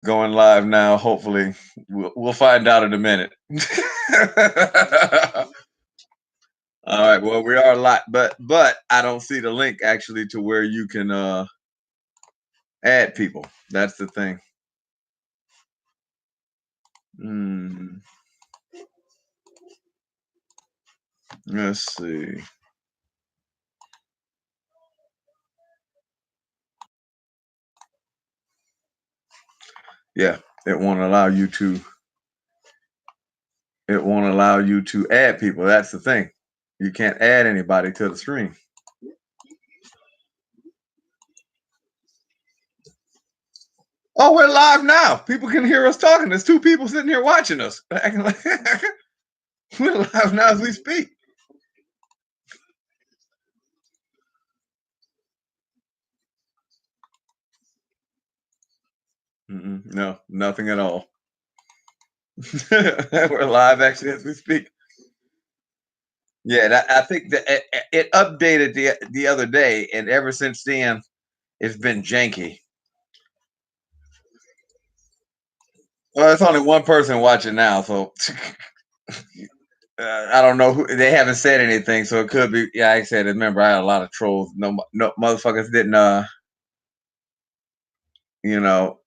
Going live now. Hopefully, we'll find out in a minute. All right. Well, we are live, but I don't see the link actually to where you can add people. That's the thing. Hmm. Let's see. Yeah, it won't allow you to. It won't allow you to add people. That's the thing. You can't add anybody to the screen. Oh, we're live now. People can hear us talking. There's two people sitting here watching us. Acting like we're live now as we speak. No, nothing at all. We're live actually as we speak. Yeah, I think that it updated the other day, and ever since then, it's been janky. Well, there's only one person watching now, so I don't know who. They haven't said anything, so it could be. Yeah, like I said, remember I had a lot of trolls. No motherfuckers didn't. You know,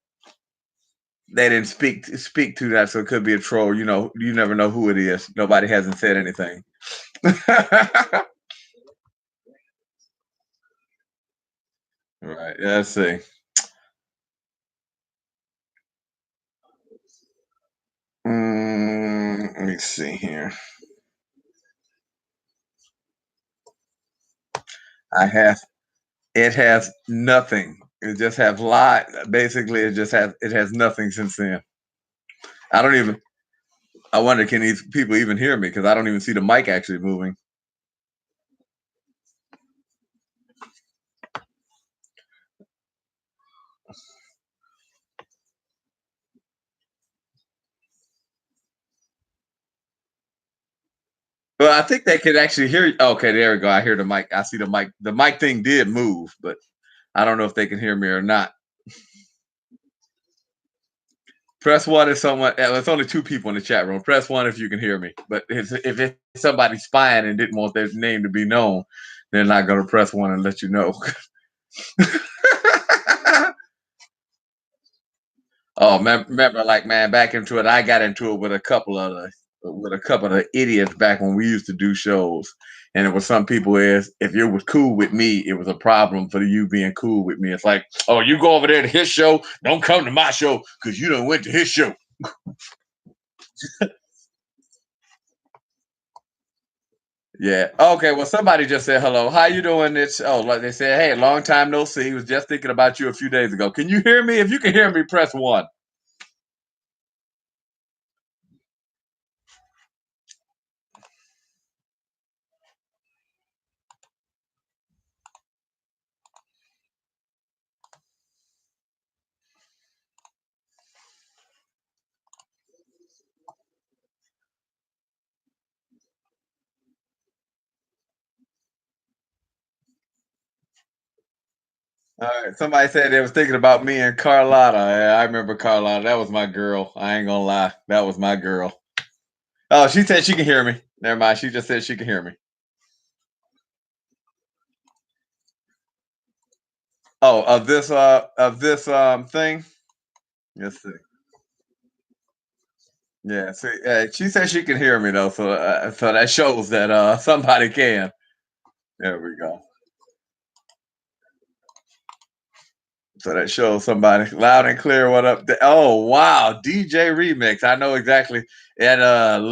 they didn't speak to that, so it could be a troll. You never know who it is. Nobody hasn't said anything. Right. Yeah, let's see. Let me see here. I have It has nothing. It just has live. Basically, it has nothing since then. I don't even. I wonder, can these people even hear me? Because I don't even see the mic actually moving. Well, I think they could actually hear you. Okay, there we go. I hear the mic. I see the mic. The mic thing did move, but I don't know if they can hear me or not. Press one if someone. There's only two people in the chat room. Press one if you can hear me. But if it's somebody spying and didn't want their name to be known, they're not going to press one and let you know. Oh, remember, like, man, back into it. I got into it with a couple of idiots back when we used to do shows, and it was some people is if you was cool with me, it was a problem for you being cool with me. It's like, oh, you go over there to his show, don't come to my show because you don't went to his show. Yeah. Okay. Well, somebody just said hello. How you doing? It's like they said, hey, long time no see. Was just thinking about you a few days ago. Can you hear me? If you can hear me, press one. All right. Somebody said they was thinking about me and Carlotta. Yeah, I remember Carlotta. That was my girl. I ain't gonna lie. That was my girl. Oh, she said she can hear me. Never mind. She just said she can hear me. Oh, of this thing. Let's see. Yeah. See, she said she can hear me though, so that shows that somebody can. There we go. So that shows somebody loud and clear. What up? Oh wow, DJ remix. I know exactly. And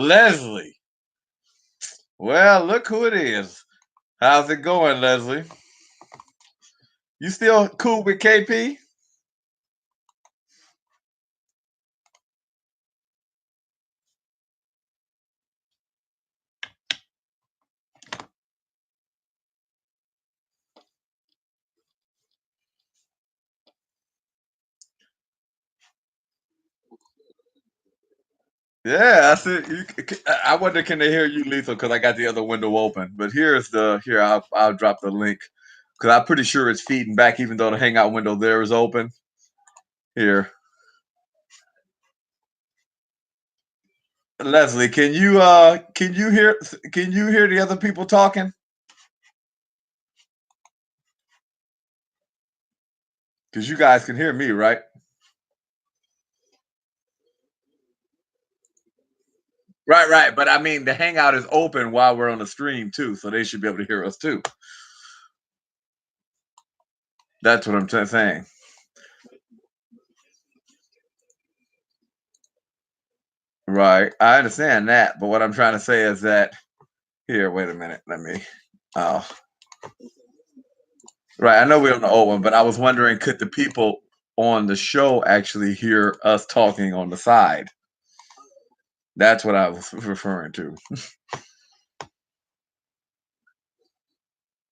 Leslie. Well, look who it is. How's it going, Leslie? You still cool with KP? Yeah, I see. I wonder, can they hear you, Lethal? Because I got the other window open. But here. I'll drop the link because I'm pretty sure it's feeding back, even though the Hangout window there is open. Here. Leslie, can you hear the other people talking? Because you guys can hear me, right? Right, right. But I mean, the Hangout is open while we're on the stream too, so they should be able to hear us too. That's what I'm saying. Right. I understand that, but what I'm trying to say is that here, wait a minute. Let me. Oh, right. I know we're on the old one, but I was wondering, could the people on the show actually hear us talking on the side? That's what I was referring to.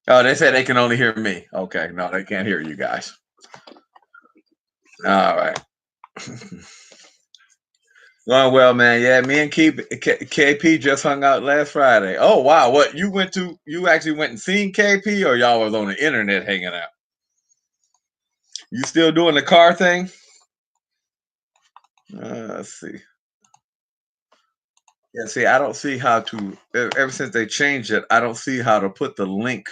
Oh, they said they can only hear me. Okay, no, they can't hear you guys. All right. Going well, man. Yeah, me and KP just hung out last Friday. Oh wow, what you went to? You actually went and seen KP, or y'all was on the internet hanging out? You still doing the car thing? Let's see. Yeah, see, I don't see how to. Ever since they changed it, I don't see how to put the link.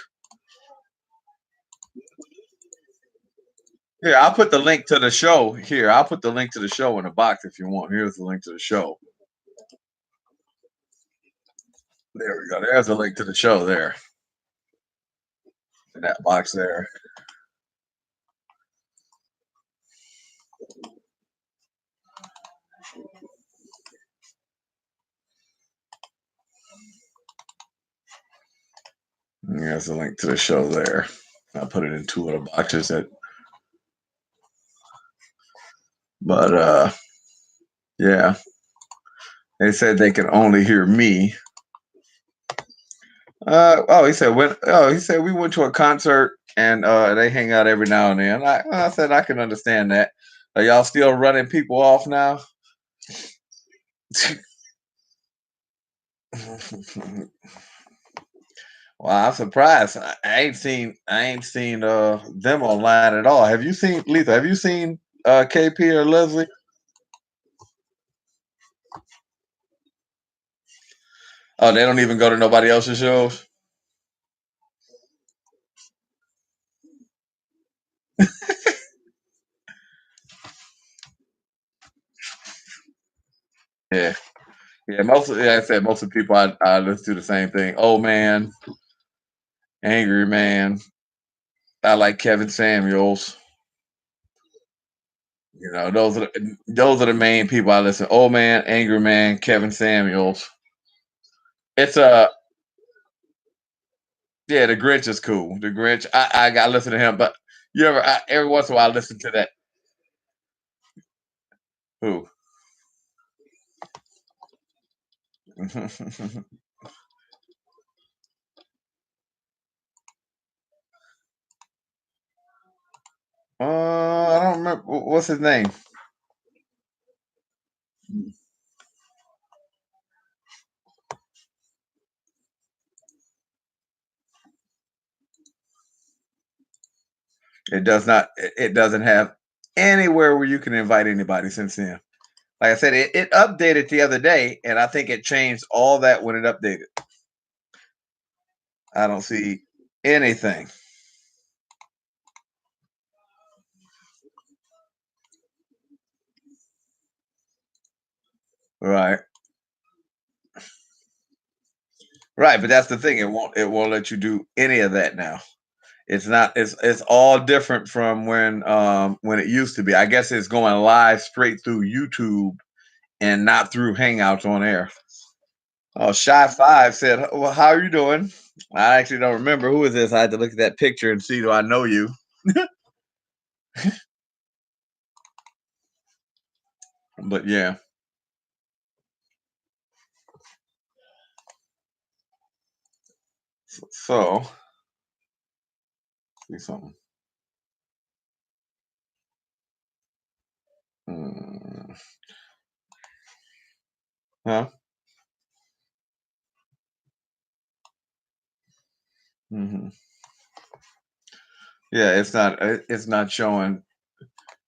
Here, I'll put the link to the show. Here, I'll put the link to the show in the box if you want. Here's the link to the show. There we go. There's a link to the show there in that box there. There's a link to the show there. I put it in two of the boxes that, but yeah, they said they can only hear me. He said we went to a concert and they hang out every now and then. I said I can understand that. Are y'all still running people off now? Well, I'm surprised. I ain't seen them online at all. Have you seen Lisa? Have you seen KP or Leslie? Oh, they don't even go to nobody else's shows. Yeah, yeah. I said most of the people I listen to the same thing. Oh man, Angry Man. I like Kevin Samuels. You know, those are the main people I listen. Oh man, Angry Man, Kevin Samuels. It's yeah, the Grinch is cool. The Grinch, I got to listen to him, but every once in a while I listen to that. Who? I don't remember what's his name. It does not. It doesn't have anywhere where you can invite anybody since then. Like I said, it updated the other day, and I think it changed all that when it updated. I don't see anything. Right. Right, but that's the thing. It won't let you do any of that now. It's not it's all different from when it used to be. I guess it's going live straight through YouTube and not through Hangouts on air. Oh, Shy Five said, "Well, how are you doing?" I actually don't remember who is this. I had to look at that picture and see do I know you. But yeah, so see something. Hmm. Huh? Hmm. Yeah, it's not showing.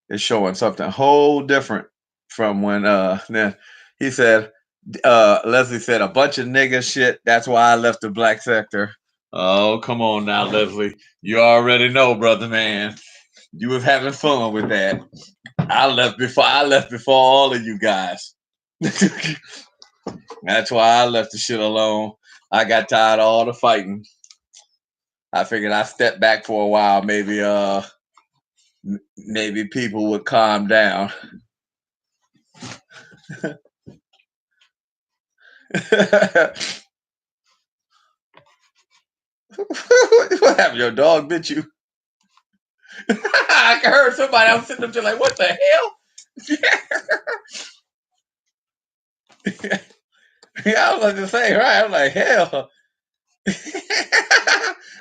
It's showing something whole different from when then he said Leslie said a bunch of nigga shit. That's why I left the black sector. Oh, come on now, Leslie. You already know, brother man. You was having fun with that. I left before all of you guys. That's why I left the shit alone. I got tired of all the fighting. I figured I stepped back for a while. Maybe people would calm down. What happened? Your dog bit you? I heard somebody. I was sitting up there like, what the hell? Yeah, I was like to say, right? I'm like, hell.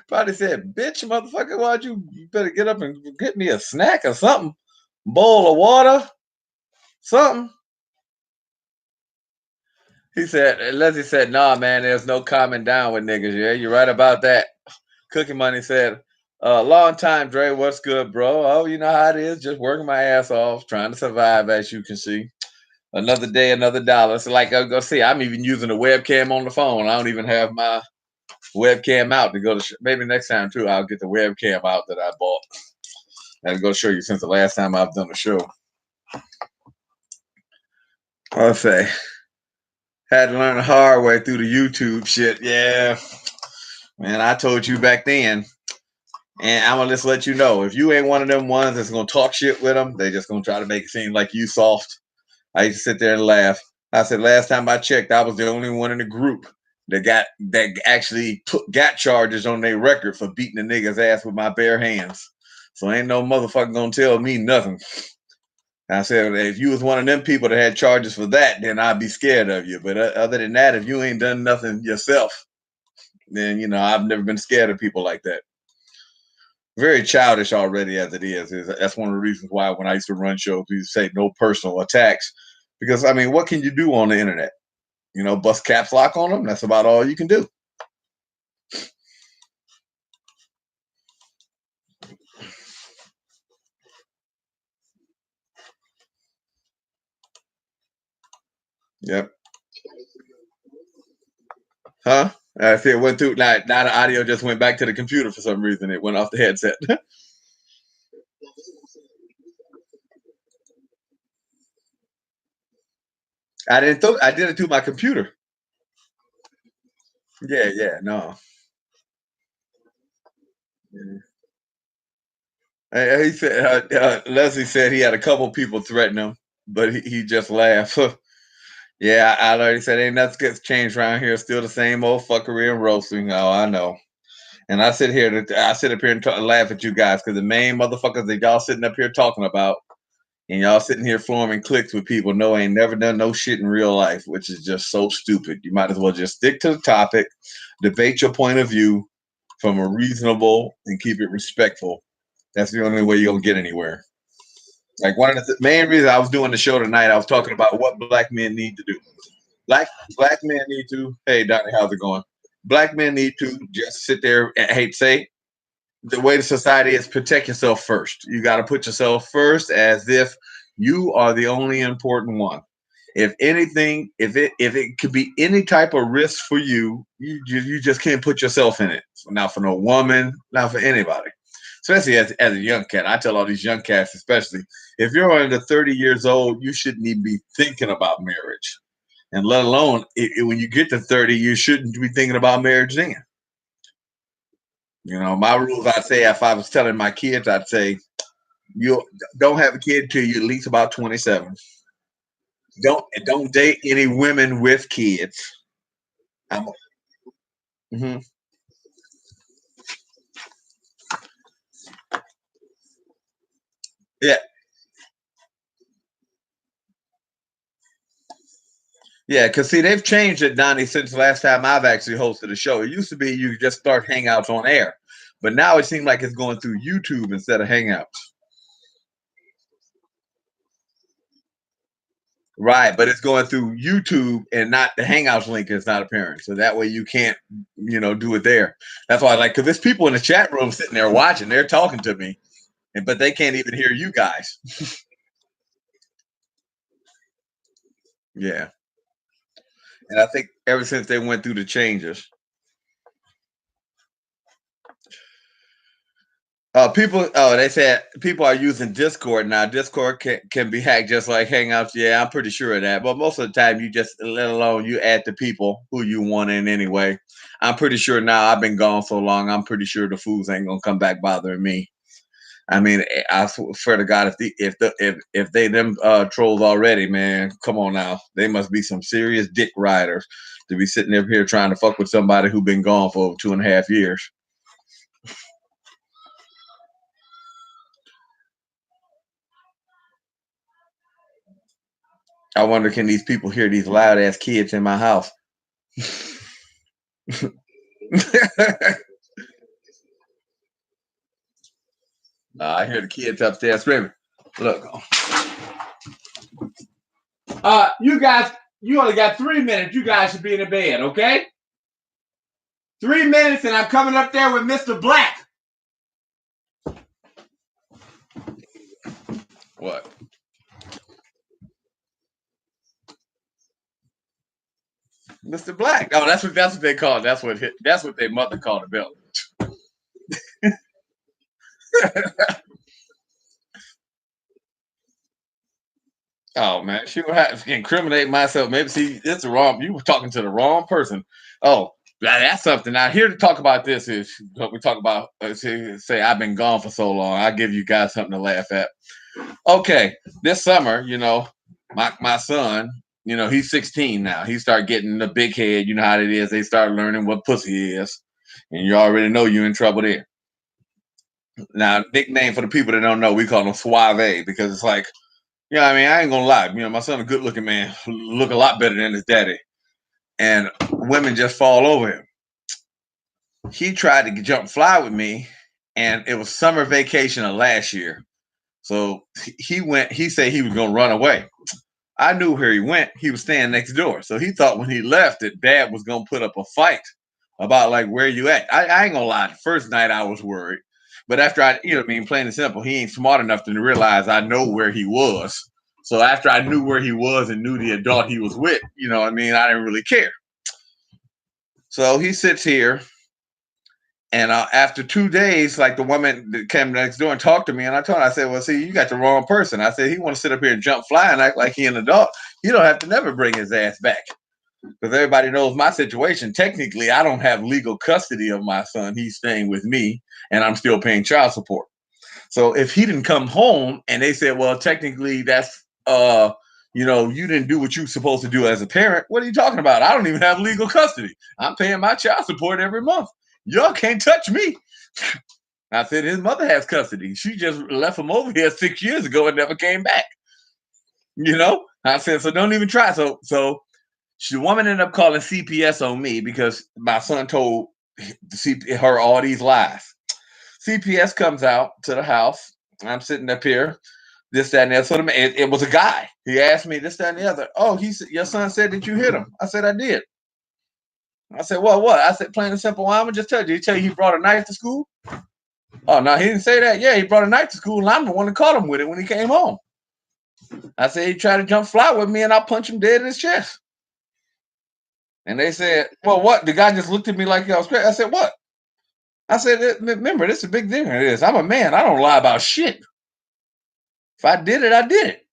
Probably said, bitch, motherfucker, why'd you better get up and get me a snack or something? Bowl of water, something. Leslie said, nah, man, there's no calming down with niggas. Yeah, you're right about that. Cookie Money said, long time, Dre. What's good, bro? Oh, you know how it is. Just working my ass off, trying to survive, as you can see. Another day, another dollar. So, like, I'll go see. I'm even using a webcam on the phone. I don't even have my webcam out to go to. Maybe next time too, I'll get the webcam out that I bought and go show you since the last time I've done a show. I'll say, had to learn the hard way through the YouTube shit. Yeah, man, I told you back then. And I'm gonna just let you know, if you ain't one of them ones that's gonna talk shit with them, they just gonna try to make it seem like you soft. I used to sit there and laugh. I said last time I checked, I was the only one in the group that actually got charges on their record for beating the nigga's ass with my bare hands. So ain't no motherfucker gonna tell me nothing. I said if you was one of them people that had charges for that, then I'd be scared of you. But other than that, if you ain't done nothing yourself, then I've never been scared of people like that. Very childish already as it is. That's one of the reasons why when I used to run shows, we used to say no personal attacks. Because I mean, what can you do on the internet? Bust caps lock on them. That's about all you can do. Yep. Huh? I see it went through. Now the audio just went back to the computer for some reason. It went off the headset. I didn't. I did it through my computer. Yeah. Yeah. No. He said. Leslie said he had a couple people threaten him, but he just laughed. Yeah, I already said ain't nothing gets changed around here. Still the same old fuckery and roasting. Oh, I know. And I sit up here and laugh at you guys because the main motherfuckers that y'all sitting up here talking about, and y'all sitting here forming cliques with people know ain't never done no shit in real life, which is just so stupid. You might as well just stick to the topic, debate your point of view from a reasonable and keep it respectful. That's the only way you're gonna get anywhere. Like one of the main reasons I was doing the show tonight, I was talking about what black men need to do. Black men need to. Hey, Donnie, how's it going? Black men need to just sit there and hate say the way the society is protect yourself first. You got to put yourself first as if you are the only important one. If anything, if it could be any type of risk for you, you just can't put yourself in it. Not for no woman, not for anybody. Especially as a young cat. I tell all these young cats, especially if you're under 30 years old, you shouldn't even be thinking about marriage. And let alone when you get to 30, you shouldn't be thinking about marriage then. My rules, I'd say if I was telling my kids, I'd say you don't have a kid till you're at least about 27. Don't date any women with kids. Mhm. Yeah, yeah, because see, they've changed it, Donnie, since the last time I've actually hosted a show. It used to be you just start hangouts on air, but now it seems like it's going through YouTube instead of hangouts. Right, but it's going through YouTube and not the Hangouts link is not appearing. So that way you can't, do it there. That's why I like because there's people in the chat room sitting there watching, they're talking to me, but they can't even hear you guys. Yeah. And I think ever since they went through the changes, people. Oh, they said people are using Discord now. Discord can be hacked just like Hangouts. Yeah, I'm pretty sure of that. But most of the time, you just let alone you add the people who you want in anyway. I'm pretty sure now. I've been gone so long. I'm pretty sure the fools ain't gonna come back bothering me. I mean, I swear to God, if they them trolls already, man, come on now. They must be some serious dick riders to be sitting up here trying to fuck with somebody who been gone for over 2.5 years. I wonder, can these people hear these loud ass kids in my house? I hear the kids upstairs screaming. Look, you guys, you only got 3 minutes. You guys should be in the bed, okay? 3 minutes, and I'm coming up there with Mr. Black. What? Mr. Black. Oh, that's what they call it. That's what their mother called the belt. Oh man, she would have to incriminate myself. Maybe see it's the wrong. You were talking to the wrong person. Oh, that's something. Now here to talk about this is what we talk about. Say I've been gone for so long. I give you guys something to laugh at. Okay, this summer, my son, he's 16 now. He start getting the big head. You know how it is. They start learning what pussy is, and you already know you're in trouble there. Now, nickname for the people that don't know, we call him Suave because it's like, I mean, I ain't gonna lie. My son, a good looking man, look a lot better than his daddy, and women just fall over him. He tried to jump fly with me, and it was summer vacation of last year. So he went. He said he was gonna run away. I knew where he went. He was staying next door. So he thought when he left that dad was gonna put up a fight about like where you at. I ain't gonna lie. The first night I was worried. But after what I mean, plain and simple, he ain't smart enough to realize I know where he was. So after I knew where he was and knew the adult he was with, what I mean, I didn't really care. So he sits here, and after 2 days, like the woman that came next door and talked to me, and I told her, I said, "Well, see, you got the wrong person." I said, "He want to sit up here and jump fly and act like he an adult. You don't have to never bring his ass back." Because everybody knows my situation. Technically, I don't have legal custody of my son. He's staying with me, and I'm still paying child support. So if he didn't come home and they said, well, technically that's you didn't do what you're supposed to do as a parent. What are you talking about? I don't even have legal custody. I'm paying my child support every month. Y'all can't touch me. I said his mother has custody. She just left him over here 6 years ago and never came back. I said, so don't even try. So the woman ended up calling CPS on me because my son told her all these lies. CPS comes out to the house. I'm sitting up here, this, that, and the other. So it was a guy. He asked me this, that, and the other. Oh, he said, your son said that you hit him. I said, I did. I said, well, what? I said, plain and simple. Well, I'm going to just tell you. Did he tell you he brought a knife to school? Oh, no, he didn't say that. Yeah, he brought a knife to school, and I'm the one that caught him with it when he came home. I said, he tried to jump fly with me, and I punched him dead in his chest. And they said, well, what? The guy just looked at me like I was crazy. I said, what? I said, remember, this is a big difference. I'm a man. I don't lie about shit. If I did it, I did it.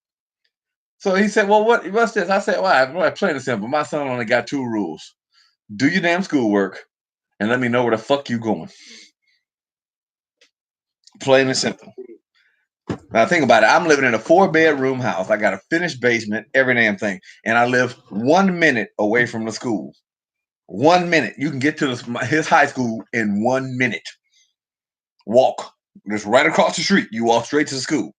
So he said, well, what's this? I said, well, plain and simple. My son only got two rules. Do your damn schoolwork and let me know where the fuck you going. Plain and simple. Now think about it. I'm living in a 4-bedroom house. I got a finished basement, every damn thing. And I live 1 minute away from the school. 1 minute. You can get to his high school in 1 minute. Walk. Just right across the street. You walk straight to the school.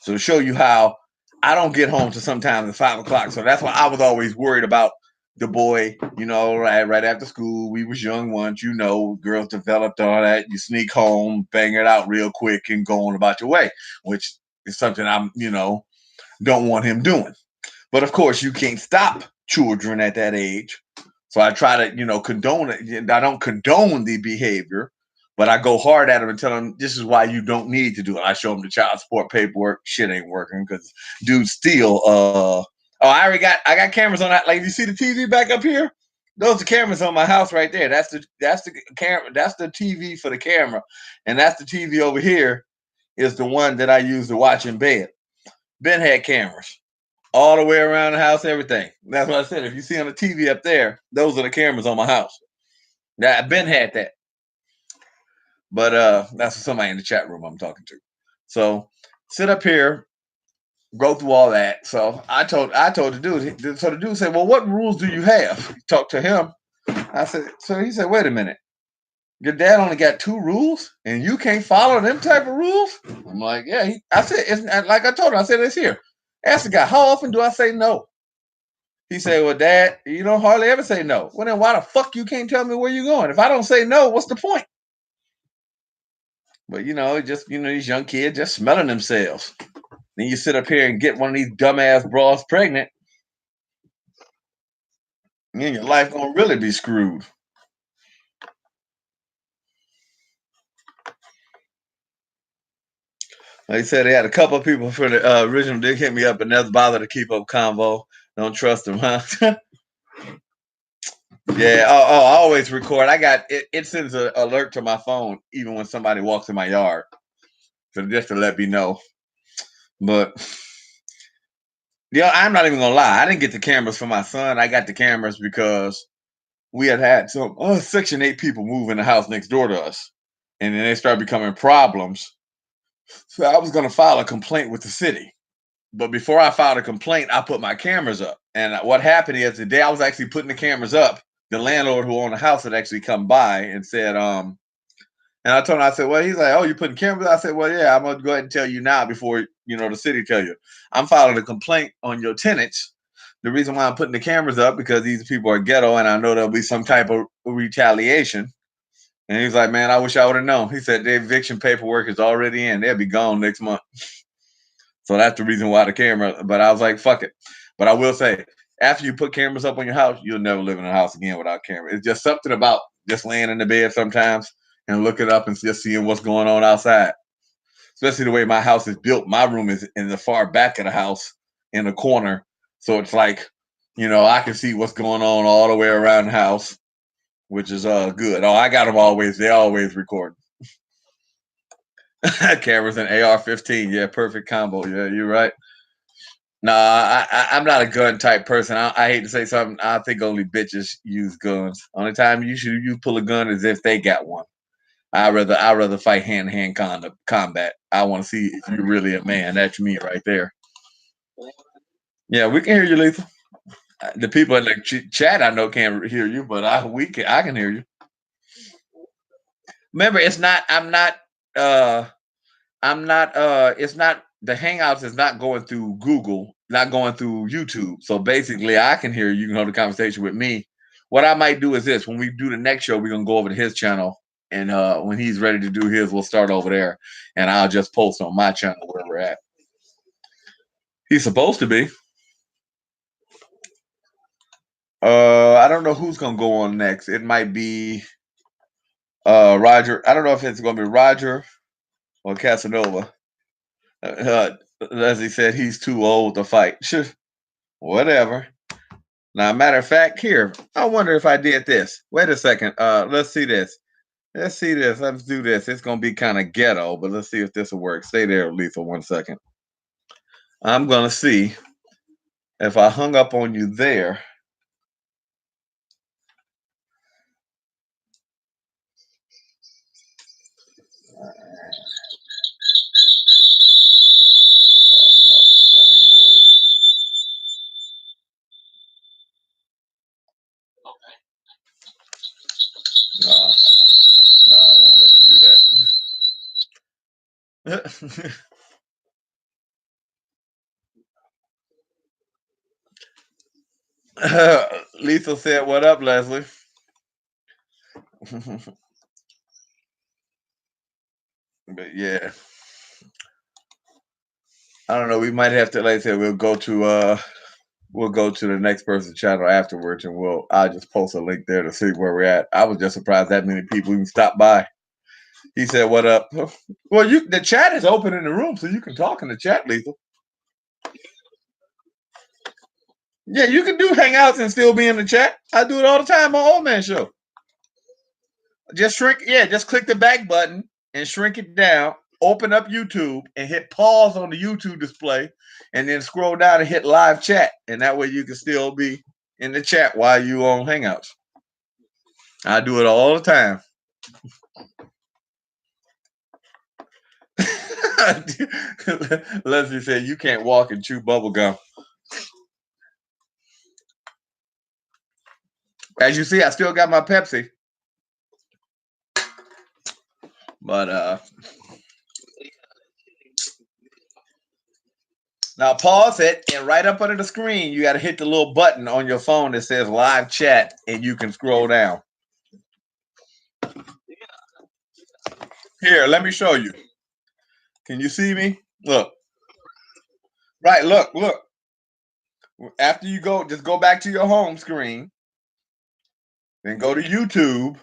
So to show you how I don't get home to sometimes at 5 o'clock. So that's why I was always worried about the boy, right after school. We was young once, girls developed all that. You sneak home, bang it out real quick and go on about your way, which is something I'm, don't want him doing. But of course you can't stop children at that age. So I try to, condone it. I don't condone the behavior, but I go hard at him and tell him this is why you don't need to do it. I show him the child support paperwork. Shit ain't working because dude still Oh, I got cameras on that. Like you see the TV back up here? Those are cameras on my house right there. That's the camera. That's the TV for the camera, and that's the TV over here is the one that I use to watch in bed. Ben had cameras all the way around the house, everything. That's what I said. If you see on the TV up there, those are the cameras on my house. That Ben had that, but that's somebody in the chat room I'm talking to. So sit up here, go through all that. So I told the dude. So the dude said, "Well, what rules do you have?" Talk to him. I said. So he said, "Wait a minute. Your dad only got two rules, and you can't follow them type of rules." I'm like, "Yeah." I said, "It's like I told him. I said this here. Ask the guy, how often do I say no?" He said, "Well, Dad, you don't hardly ever say no." Well, then why the fuck you can't tell me where you're going? If I don't say no, what's the point? But just these young kids just smelling themselves. Then you sit up here and get one of these dumbass bras pregnant, and your life gonna really be screwed. Like I said, they had a couple of people for the original did hit me up and never bother to keep up convo. Don't trust them, huh? Yeah. Oh, I always record. I got it. It sends an alert to my phone even when somebody walks in my yard, so just to let me know. But I'm not even gonna lie. I didn't get the cameras for my son. I got the cameras because we had some Section 8 people move in the house next door to us, and then they started becoming problems. So I was gonna file a complaint with the city. But before I filed a complaint, I put my cameras up. And what happened is the day I was actually putting the cameras up, the landlord who owned the house had actually come by and said, and I told him, I said, well, he's like, oh, you putting cameras? I said, well, yeah, I'm gonna go ahead and tell you now before the city tell you. I'm filing a complaint on your tenants. The reason why I'm putting the cameras up because these people are ghetto, and I know there'll be some type of retaliation. And he's like, man, I wish I would have known. He said the eviction paperwork is already in. They'll be gone next month. So that's the reason why the camera. But I was like, fuck it. But I will say, after you put cameras up on your house, you'll never live in a house again without camera. It's just something about just laying in the bed sometimes and looking up and just seeing what's going on outside. Especially the way my house is built. My room is in the far back of the house in the corner. So it's like, I can see what's going on all the way around the house, which is good. Oh, I got them always. They always record. Cameras and AR-15. Yeah, perfect combo. Yeah, you're right. Nah, I'm not a gun type person. I hate to say something. I think only bitches use guns. Only time you pull a gun is if they got one. I rather fight hand to hand combat. I want to see if you're really a man. That's me right there. Yeah, we can hear you, Lethal. The people in the chat I know can't hear you, but I can hear you. Remember, it's not. I'm not. I'm not. It's not. The Hangouts is not going through Google, not going through YouTube. So basically, I can hear you. You can hold a conversation with me. What I might do is this: when we do the next show, we're gonna go over to his channel, and when he's ready to do his, we'll start over there, and I'll just post on my channel where we're at. He's supposed to be. I don't know who's gonna go on next. It might be Roger. I don't know if it's gonna be Roger or Casanova. As he said, he's too old to fight. Sure, whatever. Now, matter of fact, here, I wonder if I did this. Wait a second. Let's see this. Let's see this. Let's do this. It's gonna be kind of ghetto, but let's see if this will work. Stay there, Lethal, 1 second. I'm gonna see if I hung up on you there. Oh no, that ain't gonna work. Nah, nah, I won't let you do that. Lethal said, "What up, Leslie?" But yeah, I don't know. We might have to, like I said, we'll go to the next person's channel afterwards, and I'll just post a link there to see where we're at. I was just surprised that many people even stopped by. He said, "What up?" Well, the chat is open in the room, so you can talk in the chat, Lethal. Yeah, you can do hangouts and still be in the chat. I do it all the time on Old Man Show. Just shrink, yeah, just click the back button and shrink it down. Open up YouTube and hit pause on the YouTube display, and then scroll down and hit live chat, and that way you can still be in the chat while you on Hangouts. I do it all the time. Leslie said you can't walk and chew bubble gum. As you see, I still got my Pepsi. But now pause it, and right up under the screen, you got to hit the little button on your phone that says live chat, and you can scroll down. Here, let me show you. Can you see me? Look. Right, look. After you go, just go back to your home screen. Then go to YouTube.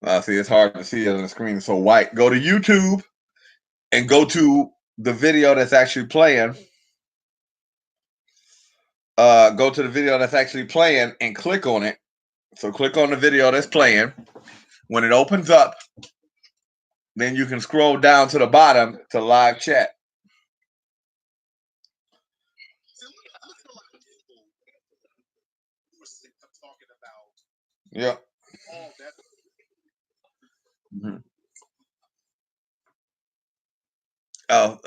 Yeah. See, it's hard to see on the screen. It's so white. Go to YouTube and go to the video that's actually playing. Go to the video that's actually playing and click on it. So click on the video that's playing. When it opens up, then you can scroll down to the bottom to live chat. Yeah. Mm-hmm. Oh,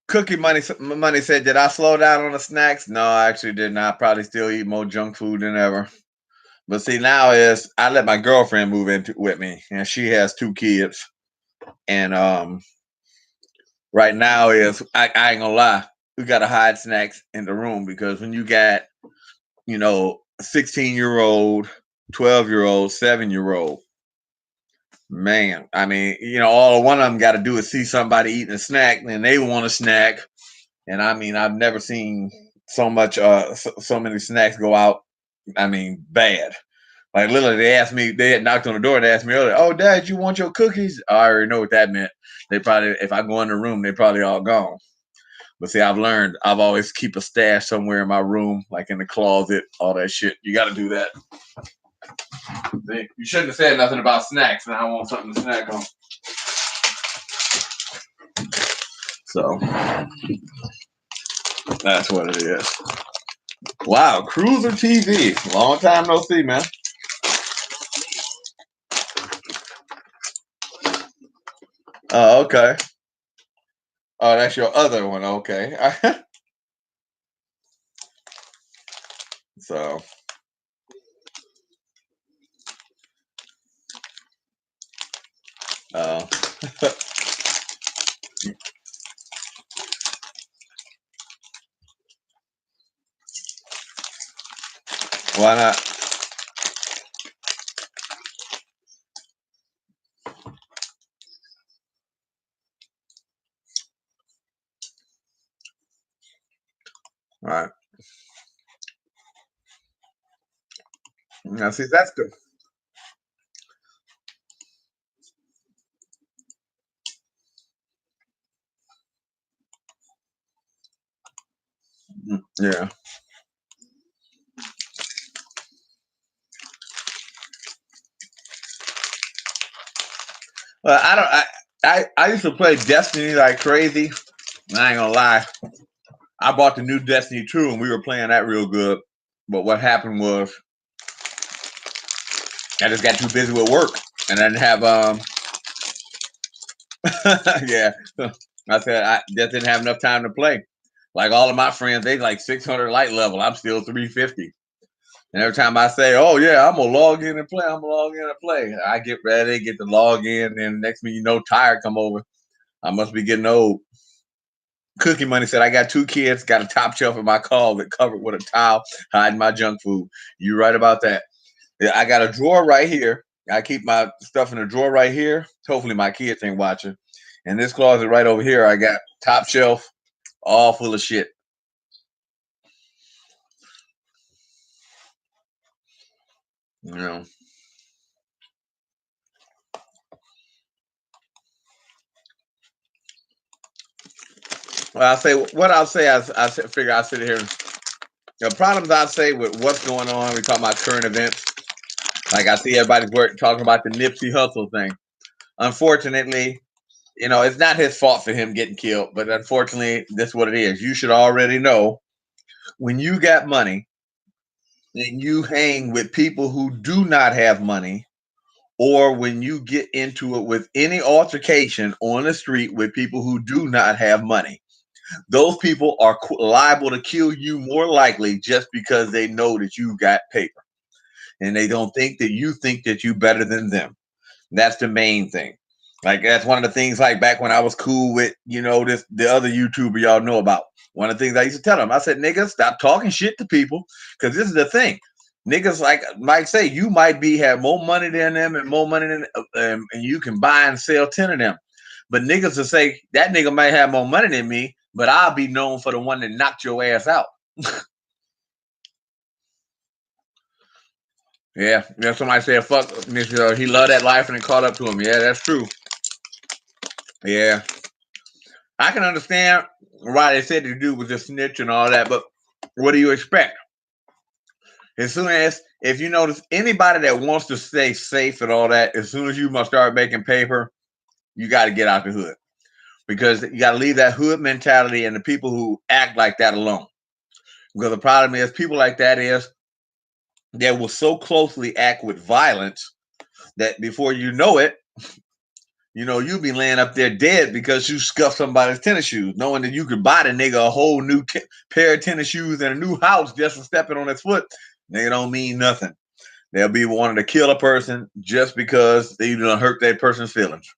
Cookie Money said, "Did I slow down on the snacks?" No, I actually did not. Probably still eat more junk food than ever. But see, now is I let my girlfriend move in with me, and she has 2 kids. And right now is I ain't gonna lie, we gotta hide snacks in the room because when you got 16-year-old, 12-year-old, 7-year-old, man, I mean, all one of them got to do is see somebody eating a snack, and they want a snack. And I mean, I've never seen so much, so many snacks go out. I mean, bad. Like literally, they had knocked on the door and asked me earlier, "Oh, Dad, you want your cookies?" I already know what that meant. They probably, if I go in the room, they probably all gone. But see, I've learned I've always keep a stash somewhere in my room, like in the closet, all that shit. You got to do that. You shouldn't have said nothing about snacks, and I want something to snack on. So that's what it is. Wow, Cruiser TV. Long time no see, man. Oh, okay. Oh, that's your other one. Okay. So. Uh, why not? All right. Now, see, that's good. Yeah. Well, I don't. I used to play Destiny like crazy. I ain't gonna lie. I bought the new Destiny 2 and we were playing that real good. But what happened was I just got too busy with work and I didn't have yeah. I said I just didn't have enough time to play. Like all of my friends, they like 600 light level. I'm still 350. And every time I say, "Oh yeah, I'm gonna log in and play," I get ready, get to log in, and next thing you know, tired come over. I must be getting old. Cookie Money said, "I got 2 kids, got a top shelf in my closet covered with a towel, hiding my junk food." You right about that. Yeah, I got a drawer right here. I keep my stuff in a drawer right here. Hopefully my kids ain't watching. And this closet right over here, I got top shelf, all full of shit. You know. Well, I'll say. Figure I sit here. The problems I say with what's going on. We talk about current events. Like I see everybody's talking about the Nipsey Hussle thing. Unfortunately, it's not his fault for him getting killed, but unfortunately, that's what it is. You should already know when you got money and you hang with people who do not have money, or when you get into it with any altercation on the street with people who do not have money. Those people are liable to kill you more likely just because they know that you got paper and they don't think that you better than them. That's the main thing. Like that's one of the things. Like back when I was cool with the other YouTuber y'all know about. One of the things I used to tell them, I said, "Niggas, stop talking shit to people," because this is the thing. Niggas like Mike say, you might have more money than them and more money than and you can buy and sell 10 of them. But niggas will say that nigga might have more money than me, but I'll be known for the one that knocked your ass out. Yeah, somebody said, "Fuck, he loved that life and it caught up to him." Yeah, that's true. Yeah, I can understand why they said the dude was a snitch and all that, but what do you expect? As soon as, if you notice, anybody that wants to stay safe and all that, as soon as you must start making paper, you got to get out the hood because you got to leave that hood mentality and the people who act like that alone. Because the problem is, people like that they will so closely act with violence that before you know it, you'll be laying up there dead because you scuffed somebody's tennis shoes, knowing that you could buy the nigga a whole new pair of tennis shoes and a new house just for stepping on his foot. They don't mean nothing. They'll be wanting to kill a person just because they done hurt that person's feelings.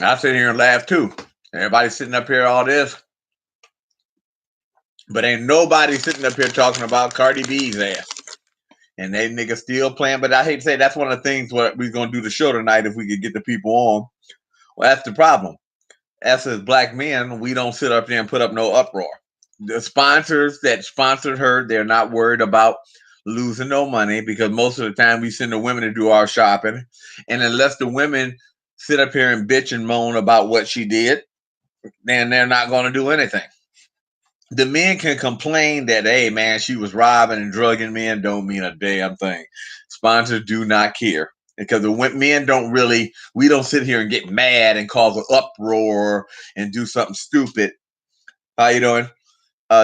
I sit here and laugh too. Everybody's sitting up here all this, but ain't nobody sitting up here talking about Cardi B's ass. And they niggas still playing. But I hate to say that's one of the things what we're gonna do the show tonight if we could get the people on. Well, that's the problem. As black men, we don't sit up there and put up no uproar. The sponsors that sponsored her, they're not worried about losing no money because most of the time we send the women to do our shopping. And unless the women sit up here and bitch and moan about what she did, then they're not going to do anything. The men can complain that, hey, man, she was robbing and drugging men, don't mean a damn thing. Sponsors do not care because the men don't really, we don't sit here and get mad and cause an uproar and do something stupid. How you doing?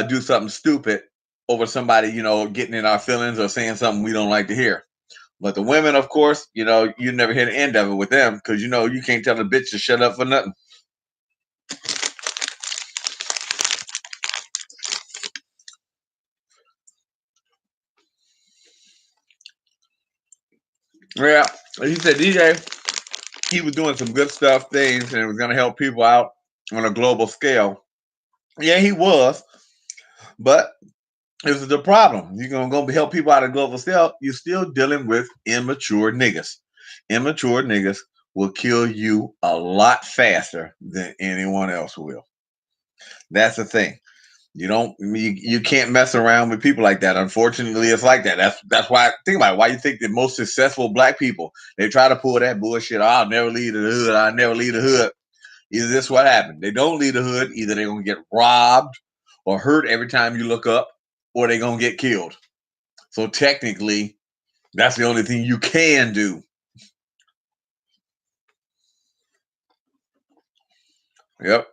Do something stupid over somebody, getting in our feelings or saying something we don't like to hear. But the women, of course, you never hear the end of it with them because, you can't tell a bitch to shut up for nothing. Yeah, he said DJ, he was doing some good things, and it was going to help people out on a global scale. Yeah, he was, but this is the problem. You're going to help people out on a global scale. You're still dealing with immature niggas. Immature niggas will kill you a lot faster than anyone else will. That's the thing. You can't mess around with people like that. Unfortunately, it's like that. That's why, think about it. Why you think the most successful black people, they try to pull that bullshit. I'll never leave the hood. I'll never leave the hood. Either this what happened. They don't leave the hood. Either they're gonna get robbed or hurt every time you look up, or they're gonna get killed. So technically, that's the only thing you can do. Yep.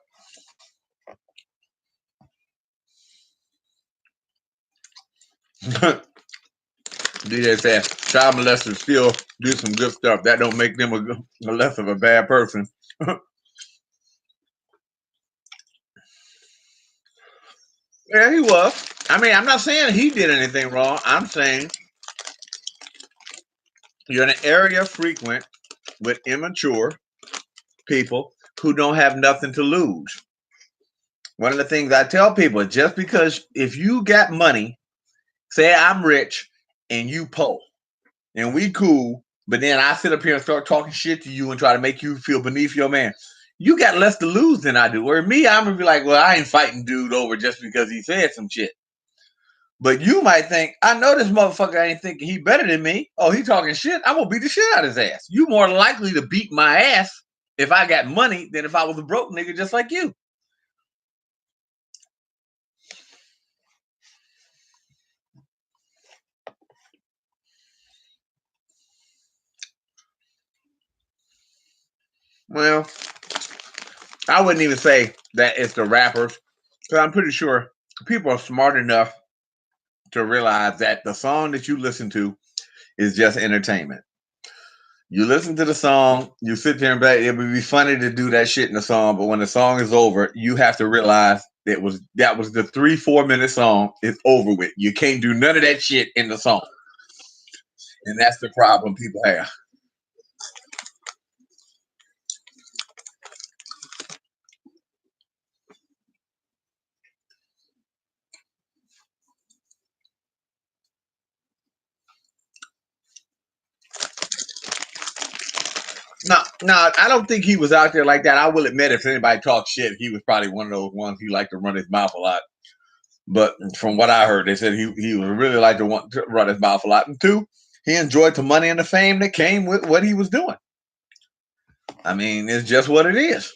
DJ said child molesters still do some good stuff. That don't make them a less of a bad person. Yeah, he was. I mean, I'm not saying he did anything wrong. I'm saying you're in an area frequent with immature people who don't have nothing to lose. One of the things I tell people, just because if you got money, say I'm rich and you poor, and we cool, but then I sit up here and start talking shit to you and try to make you feel beneath your man, you got less to lose than I do. Or me, I'm gonna be like, well, I ain't fighting dude over just because he said some shit. But you might think, I know this motherfucker ain't thinking he better than me. Oh, he talking shit. I'm gonna beat the shit out of his ass. You more likely to beat my ass if I got money than if I was a broke nigga just like you. Well, I wouldn't even say that it's the rappers, because I'm pretty sure people are smart enough to realize that the song that you listen to is just entertainment. You listen to the song, you sit there and it would be funny to do that shit in the song, but when the song is over, you have to realize that was the 3-4 minute song. It's over with. You can't do none of that shit in the song, and that's the problem people have. No, I don't think he was out there like that. I will admit, if anybody talks shit, he was probably one of those ones he liked to run his mouth a lot. But from what I heard, they said he would really like to want to run his mouth a lot. And two, he enjoyed the money and the fame that came with what he was doing. I mean, it's just what it is.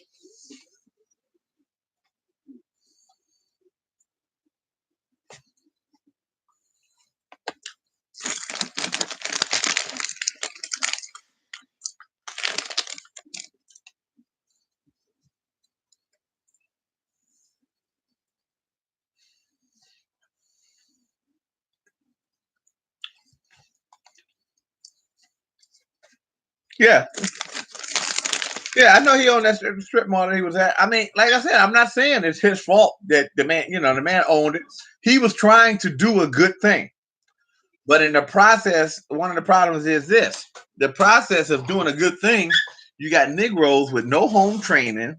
Yeah, yeah, I know he owned that strip mall that he was at. I mean, like I said, I'm not saying it's his fault that the man, the man owned it. He was trying to do a good thing, but in the process, one of the problems is this: the process of doing a good thing. You got Negroes with no home training.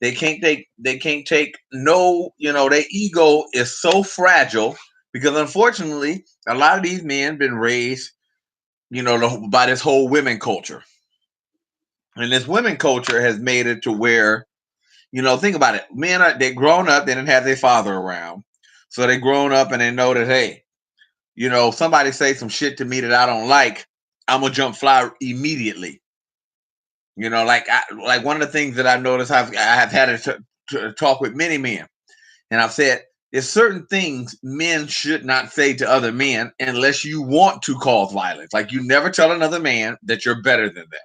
They can't take no, their ego is so fragile because unfortunately, a lot of these men been raised, by this whole women culture. And this women culture has made it to where, think about it. Men they grown up, they didn't have their father around. So they grown up and they know that, hey, somebody say some shit to me that I don't like, I'm gonna jump fly immediately. Like one of the things that I've noticed, I have had to talk with many men, and I've said there's certain things men should not say to other men unless you want to cause violence. Like you never tell another man that you're better than them.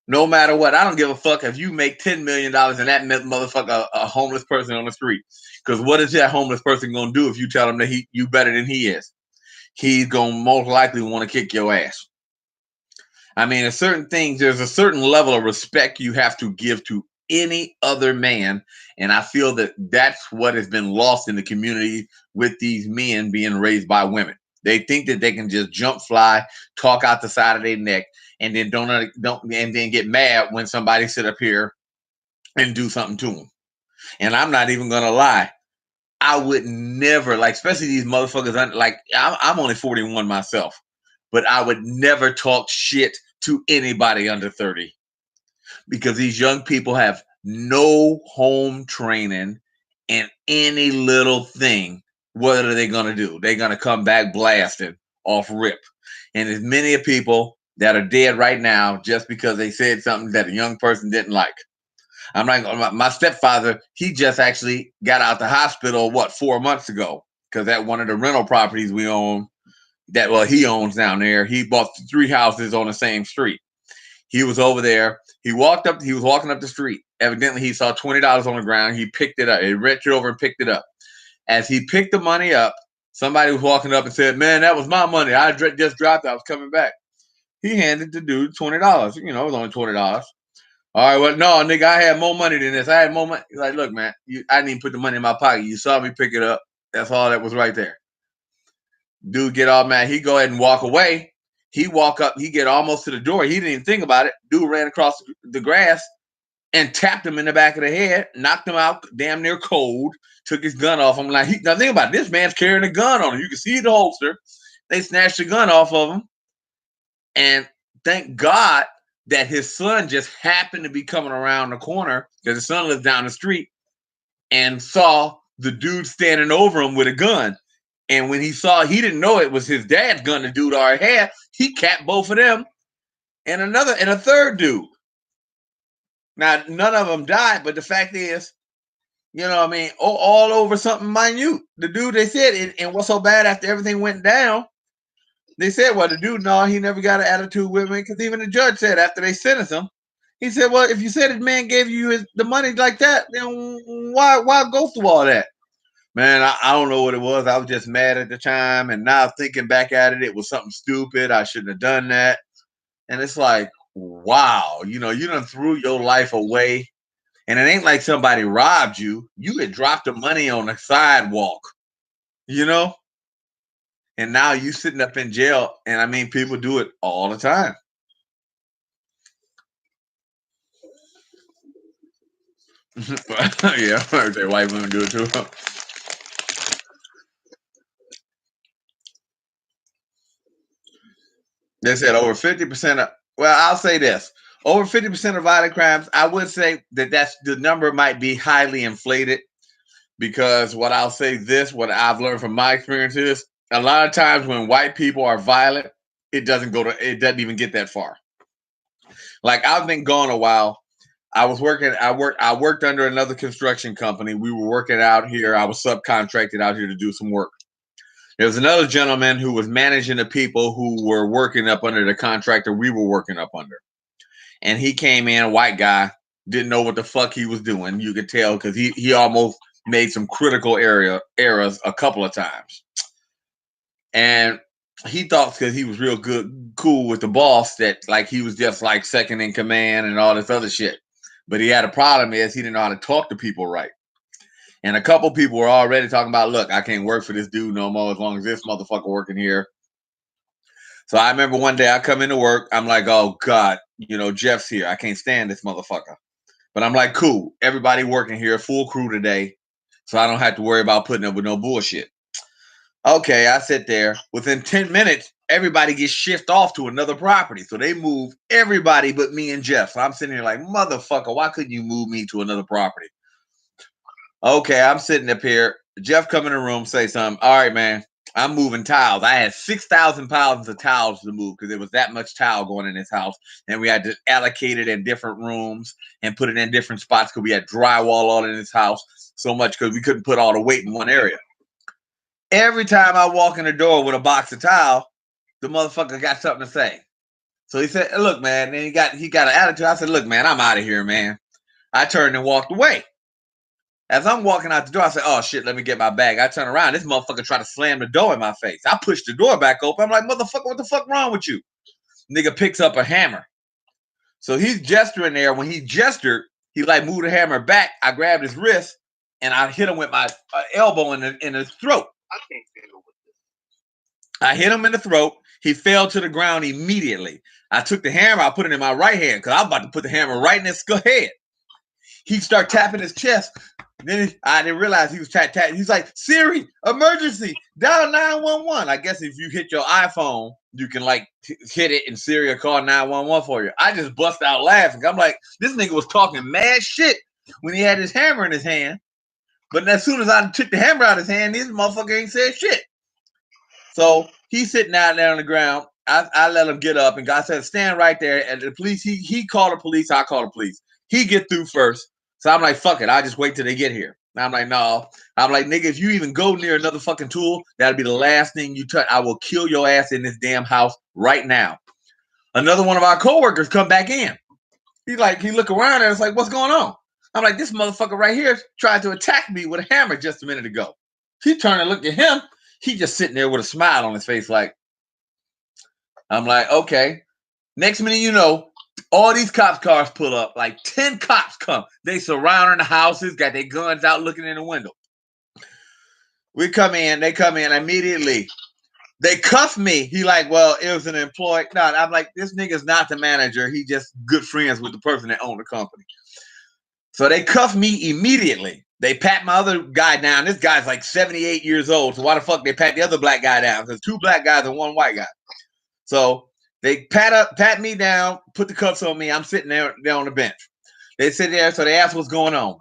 No matter what, I don't give a fuck if you make $10 million and that motherfucker a homeless person on the street. Because what is that homeless person gonna do if you tell him that you better than he is? He's gonna most likely want to kick your ass. I mean, there's a certain level of respect you have to give to any other man. And I feel that that's what has been lost in the community with these men being raised by women. They think that they can just jump fly, talk out the side of their neck, and then don't and then get mad when somebody sit up here and do something to them. And I'm not even gonna lie. I would never like, especially these motherfuckers. Like I'm only 41 myself, but I would never talk shit to anybody under 30 because these young people have no home training and any little thing. What are they going to do? They're going to come back blasted off rip. And there's many people that are dead right now just because they said something that a young person didn't like. I'm not. My stepfather, he just actually got out the hospital 4 months ago because at one of the rental properties we own, he owns down there. He bought 3 houses on the same street. He was over there. He was walking up the street. Evidently, he saw $20 on the ground. He picked it up. He reached over and picked it up. As he picked the money up, somebody was walking up and said, "Man, that was my money. I just dropped it. I was coming back." He handed the dude $20. It was only $20. All right, well, no, nigga, I had more money than this. I had more money. He's like, look, man, I didn't even put the money in my pocket. You saw me pick it up. That's all that was right there. Dude get all mad. He go ahead and walk away. He walk up. He get almost to the door. He didn't even think about it. Dude ran across the grass and tapped him in the back of the head, knocked him out damn near cold, took his gun off him. Now think about it. This man's carrying a gun on him. You can see the holster. They snatched the gun off of him. And thank God that his son just happened to be coming around the corner because his son lives down the street and saw the dude standing over him with a gun. And when he saw, he didn't know it was his dad's gun the dude already had. He capped both of them and a third dude. Now, none of them died, but the fact is, you know what I mean, all over something minute. The dude, they said, and what's so bad after everything went down, they said, well, the dude, no, he never got an attitude with me, because even the judge said after they sentenced him, he said, well, if you said his man gave you the money like that, then why go through all that? Man, I don't know what it was. I was just mad at the time, and now thinking back at it, it was something stupid. I shouldn't have done that. And it's like, wow, you done threw your life away. And it ain't like somebody robbed you. You had dropped the money on the sidewalk, you know? And now you sitting up in jail. And I mean, people do it all the time. Yeah, I heard that white women do it too. They said over 50% of, well, I'll say this. Over 50% of violent crimes, I would say that's the number might be highly inflated, because what I'll say this, what I've learned from my experience is a lot of times when white people are violent, it doesn't even get that far. Like, I've been gone a while. I worked under another construction company. We were working out here. I was subcontracted out here to do some work. There was another gentleman who was managing the people who were working up under the contractor we were working up under. And he came in, white guy, didn't know what the fuck he was doing. You could tell, because he almost made some critical errors a couple of times. And he thought, because he was real cool with the boss, that like he was just like second in command and all this other shit. But he had a problem, is he didn't know how to talk to people right. And a couple people were already talking about, look, I can't work for this dude no more as long as this motherfucker working here. So I remember one day I come into work, I'm like, oh God, Jeff's here. I can't stand this motherfucker. But I'm like, cool, everybody working here, full crew today, so I don't have to worry about putting up with no bullshit. Okay, I sit there. Within 10 minutes, everybody gets shifted off to another property. So they move everybody but me and Jeff. So I'm sitting here like, motherfucker, why couldn't you move me to another property? Okay, I'm sitting up here. Jeff come in the room, say something. All right, man, I'm moving tiles. I had 6,000 pounds of tiles to move because there was that much tile going in this house. And we had to allocate it in different rooms and put it in different spots because we had drywall all in this house so much because we couldn't put all the weight in one area. Every time I walk in the door with a box of tile, the motherfucker got something to say. So he said, look, man, and he got an attitude. I said, look, man, I'm out of here, man. I turned and walked away. As I'm walking out the door, I said, oh shit, let me get my bag. I turn around, this motherfucker tried to slam the door in my face. I pushed the door back open. I'm like, motherfucker, what the fuck wrong with you? Nigga picks up a hammer. So he's gesturing there. When he gestured, he like moved the hammer back. I grabbed his wrist and I hit him with my elbow in his throat. I hit him in the throat. He fell to the ground immediately. I took the hammer, I put it in my right hand because I was about to put the hammer right in his head. He started tapping his chest. Then I didn't realize he was tapping. He's like, Siri, emergency, dial 911. I guess if you hit your iPhone, you can like hit it and Siri will call 911 for you. I just bust out laughing. I'm like, this nigga was talking mad shit when he had his hammer in his hand. But as soon as I took the hammer out of his hand, this motherfucker ain't said shit. So he's sitting out there on the ground. I let him get up, and God said, stand right there. And the police, he called the police. I called the police. He get through first. So I'm like, fuck it. I'll just wait till they get here. And I'm like, no. I'm like, nigga, if you even go near another fucking tool, that'll be the last thing you touch. I will kill your ass in this damn house right now. Another one of our coworkers come back in. He look around and it's like, what's going on? I'm like, this motherfucker right here tried to attack me with a hammer just a minute ago. He turned and looked at him. He just sitting there with a smile on his face like, I'm like, okay. Next minute, all these cops cars pull up. Like 10 cops come. They surrounding the houses, got their guns out looking in the window. They come in immediately. They cuff me. He like, well, it was an employee. No, I'm like, this nigga's not the manager. He just good friends with the person that owned the company. So they cuff me immediately. They pat my other guy down. This guy's like 78 years old. So why the fuck they pat the other black guy down? Because 2 black guys and 1 white guy. So they pat me down, put the cuffs on me. I'm sitting there on the bench. They sit there, so they ask what's going on.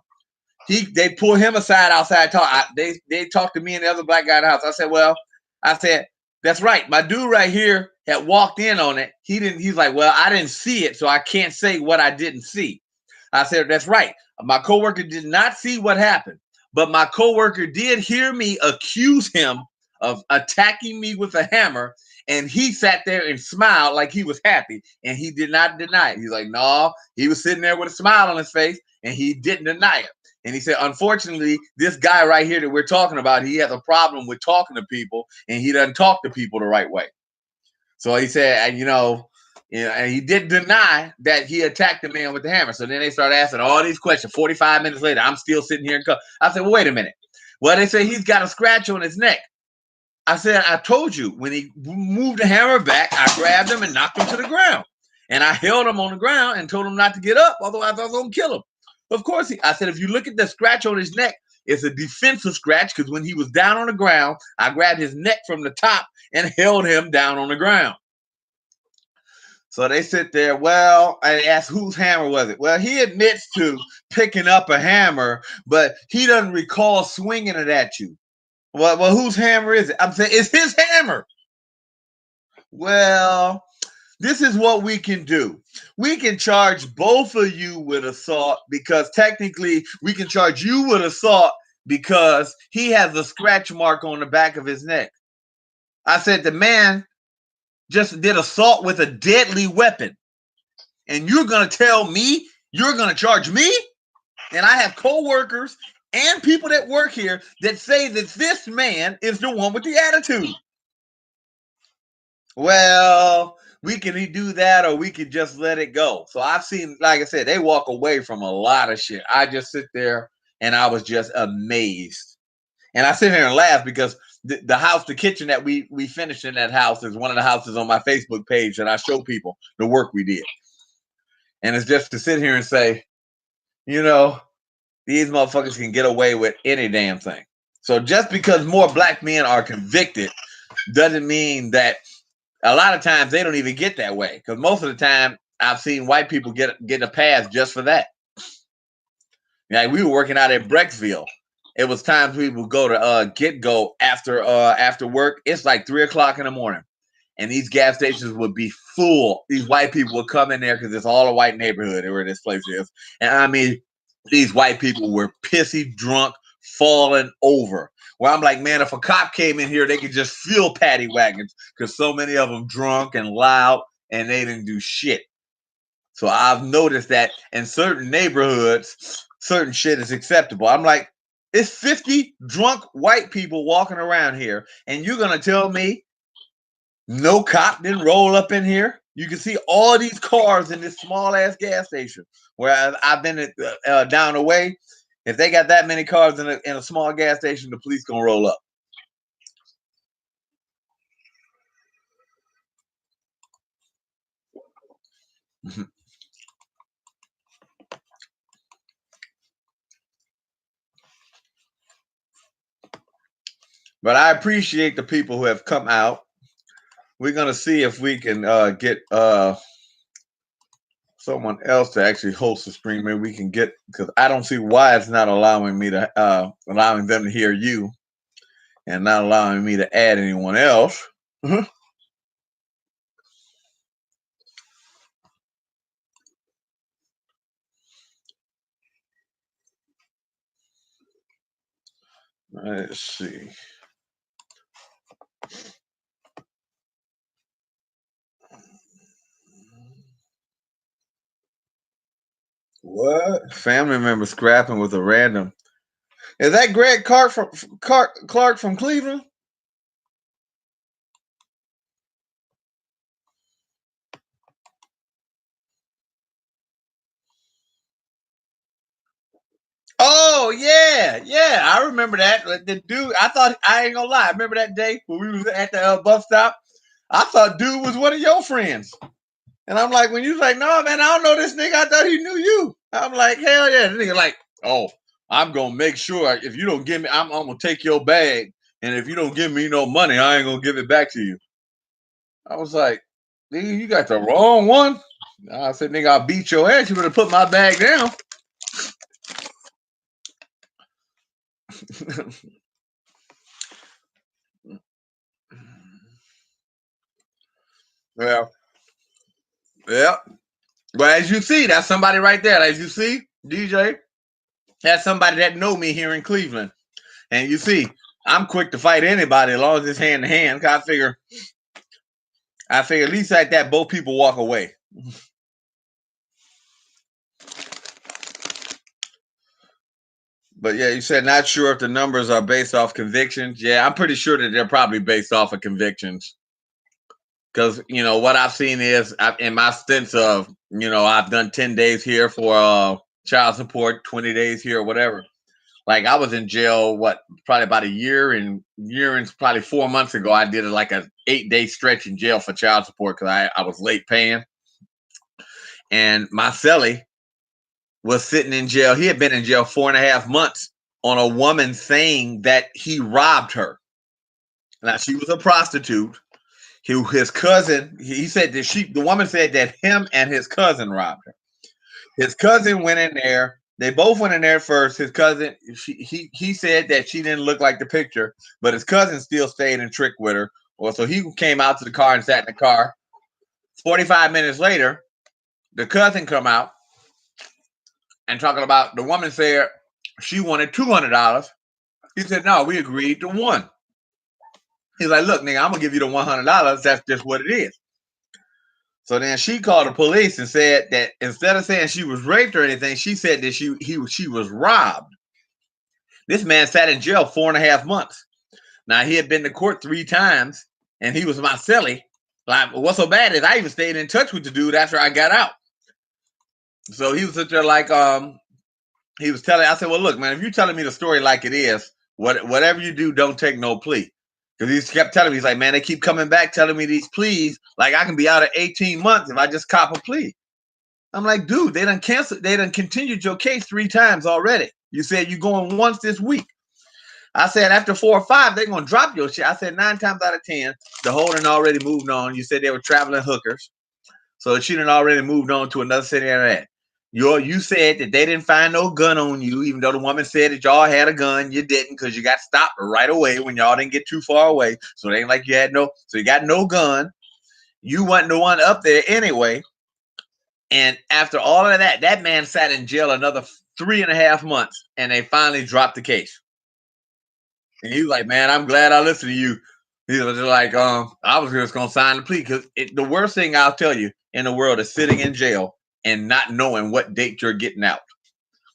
They pull him aside outside talk. They talked to me and the other black guy in the house. I said, well, I said, that's right. My dude right here had walked in on it. He's like, well, I didn't see it, so I can't say what I didn't see. I said, that's right. My coworker did not see what happened, but my coworker did hear me accuse him of attacking me with a hammer, and he sat there and smiled like he was happy, and he did not deny it. He's like, no, he was sitting there with a smile on his face, and he didn't deny it. And he said, unfortunately, this guy right here that we're talking about, he has a problem with talking to people, and he doesn't talk to people the right way. So he said, and and he did deny that he attacked the man with the hammer. So then they started asking all these questions. 45 minutes later, I'm still sitting here in cuffs. I said, well, wait a minute. Well, they say he's got a scratch on his neck. I said, I told you, when he moved the hammer back, I grabbed him and knocked him to the ground. And I held him on the ground and told him not to get up, otherwise I was going to kill him. Of course, I said, if you look at the scratch on his neck, it's a defensive scratch because when he was down on the ground, I grabbed his neck from the top and held him down on the ground. So they sit there. Well, I asked whose hammer was it? Well, he admits to picking up a hammer, but he doesn't recall swinging it at you. Well, whose hammer is it? I'm saying it's his hammer. Well, this is what we can do. We can charge both of you with assault because technically we can charge you with assault because he has a scratch mark on the back of his neck. I said the man just did assault with a deadly weapon. And you're going to tell me you're going to charge me? And I have co-workers and people that work here that say that this man is the one with the attitude. Well, we can do that or we can just let it go. So I've seen, like I said, they walk away from a lot of shit. I just sit there and I was just amazed. And I sit here and laugh because the house, the kitchen that we finished in that house is one of the houses on my Facebook page that I show people the work we did. And it's just to sit here and say, these motherfuckers can get away with any damn thing. So just because more black men are convicted doesn't mean that a lot of times they don't even get that way. Because most of the time I've seen white people get a pass just for that. Like we were working out at Brecksville. It was times we would go to Get-Go after work. It's like 3:00 in the morning. And these gas stations would be full. These white people would come in there because it's all a white neighborhood where this place is. And I mean, these white people were pissy drunk, falling over. Where I'm like, man, if a cop came in here, they could just fill paddy wagons because so many of them drunk and loud and they didn't do shit. So I've noticed that in certain neighborhoods, certain shit is acceptable. I'm like, it's 50 drunk white people walking around here, and you're going to tell me no cop didn't roll up in here? You can see all these cars in this small ass gas station where I've been down the way. If they got that many cars in a small gas station, the police gonna roll up. But I appreciate the people who have come out. We're gonna see if we can get someone else to actually host the stream. Maybe we can get, because I don't see why it's not allowing me to allowing them to hear you and not allowing me to add anyone else. Let's see. What? Family member scrapping with a random. Is that Greg Clark from Cleveland? Oh yeah, I remember that. The dude, I ain't gonna lie. I remember that day when we was at the bus stop. I thought dude was one of your friends, and I'm like, when you was like, no man, I don't know this nigga. I thought he knew you. I'm like, hell yeah. The nigga like, oh, I'm gonna make sure if you don't give me, I'm gonna take your bag, and if you don't give me no money, I ain't gonna give it back to you. I was like, nigga, you got the wrong one. I said, nigga, I'll beat your ass. You better put my bag down. Well, yeah. Well, as you see, that's somebody right there. As you see, DJ, that's somebody that know me here in Cleveland. And you see, I'm quick to fight anybody as long as it's hand to hand. 'Cause I figure at least like that, both people walk away. But yeah, you said not sure if the numbers are based off convictions. Yeah, I'm pretty sure that they're probably based off of convictions. Because what I've seen is in my stints of I've done 10 days here for child support, 20 days here or whatever. Like I was in jail, probably about a year and probably 4 months ago. I did like a 8-day stretch in jail for child support because I was late paying. And my cellie was sitting in jail. He had been in jail 4.5 months on a woman saying that he robbed her. Now she was a prostitute. His cousin, he said that the woman said that him and his cousin robbed her. His cousin went in there. They both went in there first. His cousin, he said that she didn't look like the picture, but his cousin still stayed and tricked with her. Well, so he came out to the car and sat in the car. 45 minutes later, the cousin come out and talking about the woman said she wanted $200. He said, no, we agreed to one. He's like, look, nigga, I'm gonna give you the $100. That's just what it is. So then she called the police and said that instead of saying she was raped or anything, she said that she was robbed. This man sat in jail 4.5 months. Now he had been to court 3 times, and he was my cellie. Like, what's so bad is I even stayed in touch with the dude after I got out. So he was sitting there like, he was telling. I said, well, look, man, if you're telling me the story like it is, whatever you do, don't take no plea. Because he kept telling me, he's like, man, they keep coming back telling me these pleas. Like I can be out at 18 months if I just cop a plea. I'm like, dude, they done continued your case 3 times already. You said you're going once this week. I said after 4 or 5, they're gonna drop your shit. I said 9 times out of 10, the holding already moved on. You said they were traveling hookers. So she done already moved on to another city and that. You said that they didn't find no gun on you, even though the woman said that y'all had a gun. You didn't because you got stopped right away when y'all didn't get too far away. So it ain't like you had so you got no gun. You wasn't the one up there anyway. And after all of that, that man sat in jail another 3.5 months, and they finally dropped the case. And he was like, man, I'm glad I listened to you. He was like, I was just gonna sign the plea because the worst thing I'll tell you in the world is sitting in jail and not knowing what date you're getting out.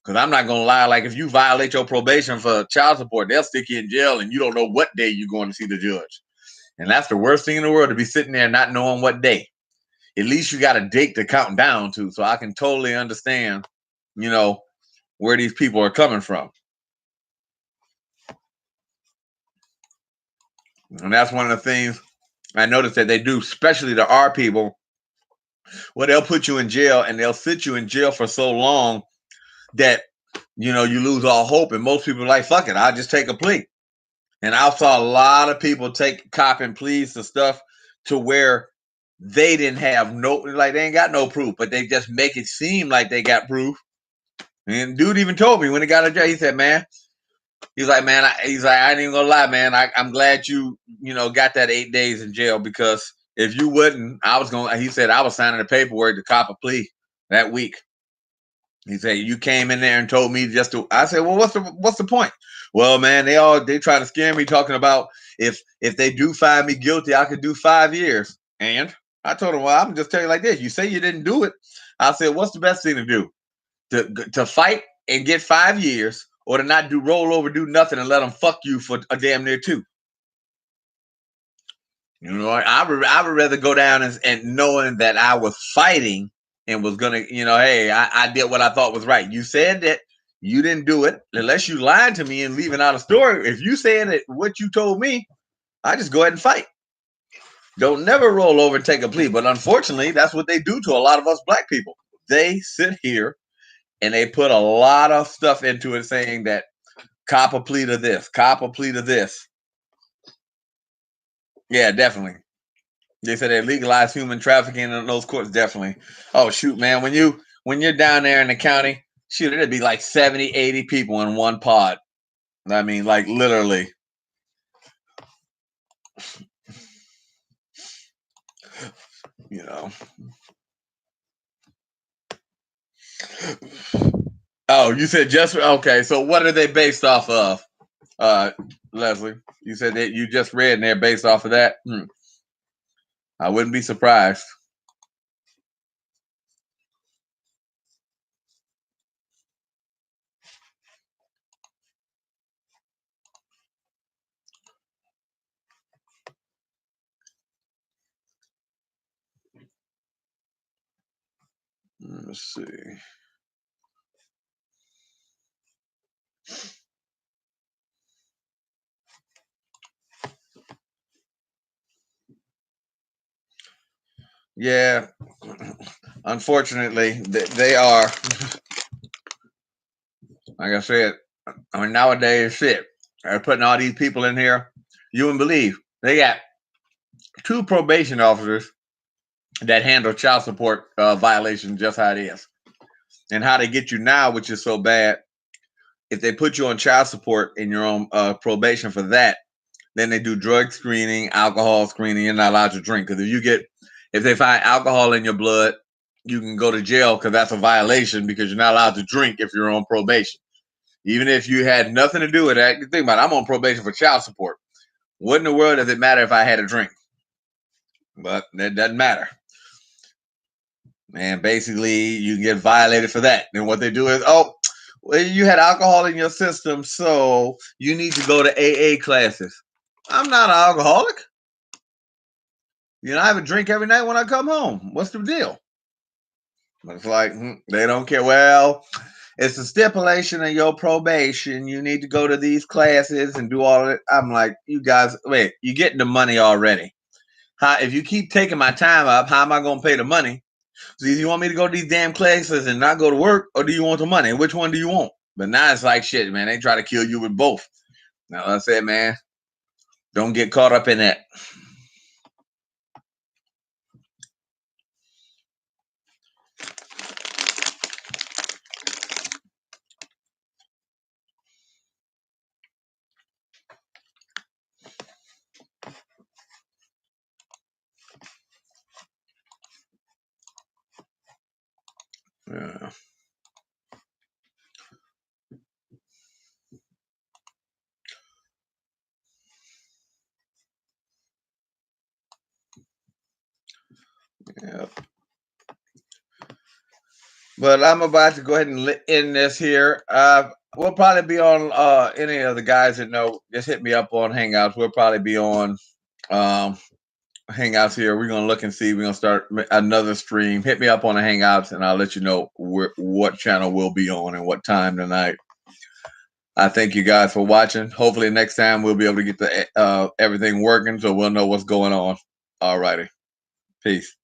Because I'm not gonna lie, like if you violate your probation for child support, they'll stick you in jail and you don't know what day you're going to see the judge. And that's the worst thing in the world, to be sitting there not knowing what day. At least you got a date to count down to. So I can totally understand, where these people are coming from. And that's one of the things I noticed that they do, especially to our people, where they'll put you in jail and they'll sit you in jail for so long that you lose all hope. And most people are like, fuck it, I'll just take a plea. And I saw a lot of people take copping pleas to stuff to where they didn't have they ain't got no proof, but they just make it seem like they got proof. And dude even told me when he got in jail, he said, man, he's like, man, I ain't even gonna lie, man. I'm glad you got that 8 days in jail, because if you wouldn't, he said, I was signing the paperwork to cop a plea that week. He said, you came in there and told me I said, well, what's the point? Well, man, they try to scare me, talking about if they do find me guilty, I could do 5 years. And I told him, well, I'm just telling you like this. You say you didn't do it. I said, what's the best thing to do? To fight and get 5 years, or to not roll over, do nothing, and let them fuck you for a damn near 2. I would rather go down and knowing that I was fighting and was gonna, hey, I did what I thought was right. You said that you didn't do it, unless you lied to me and leaving out a story. If you saying that what you told me, I just go ahead and fight. Don't never roll over and take a plea. But unfortunately, that's what they do to a lot of us black people. They sit here and they put a lot of stuff into it, saying that cop a plea to this, cop a plea to this. Yeah, definitely. They said they legalized human trafficking in those courts. Definitely. Oh shoot, man. When you're down there in the county, shoot, it'd be like 70, 80 people in one pod. I mean, like literally. You know. Oh, you said just okay. So what are they based off of, Leslie? You said that you just read and they're based off of that. I wouldn't be surprised. Let's see. Yeah, unfortunately, they are. Like I said, I mean nowadays, shit, they're putting all these people in here. You wouldn't believe they got two probation officers that handle child support violations, just how it is, and how they get you now, which is so bad. If they put you on child support and you're on probation for that, then they do drug screening, alcohol screening. You're not allowed to drink because if they find alcohol in your blood, you can go to jail because that's a violation because you're not allowed to drink if you're on probation. Even if you had nothing to do with that, think about it, I'm on probation for child support. What in the world does it matter if I had a drink? But that doesn't matter. And basically, you get violated for that. And what they do is, oh, well, you had alcohol in your system, so you need to go to AA classes. I'm not an alcoholic. I have a drink every night when I come home. What's the deal? It's like they don't care. Well, it's a stipulation of your probation. You need to go to these classes and do all of it. I'm like, you guys, wait, you're getting the money already. If you keep taking my time up, how am I going to pay the money? So do you want me to go to these damn classes and not go to work, or do you want the money? Which one do you want? But now it's like shit, man. They try to kill you with both. Now I said, man, don't get caught up in that. Yeah. Yep. But I'm about to go ahead and end this here. We'll probably be on any of the guys that know. Just hit me up on Hangouts. We'll probably be on um, Hangouts here. We're gonna look and see. We're gonna start another stream. Hit me up on the Hangouts, and I'll let you know what channel we'll be on and what time tonight. I thank you guys for watching. Hopefully next time we'll be able to get the everything working, so we'll know what's going on. All righty, peace.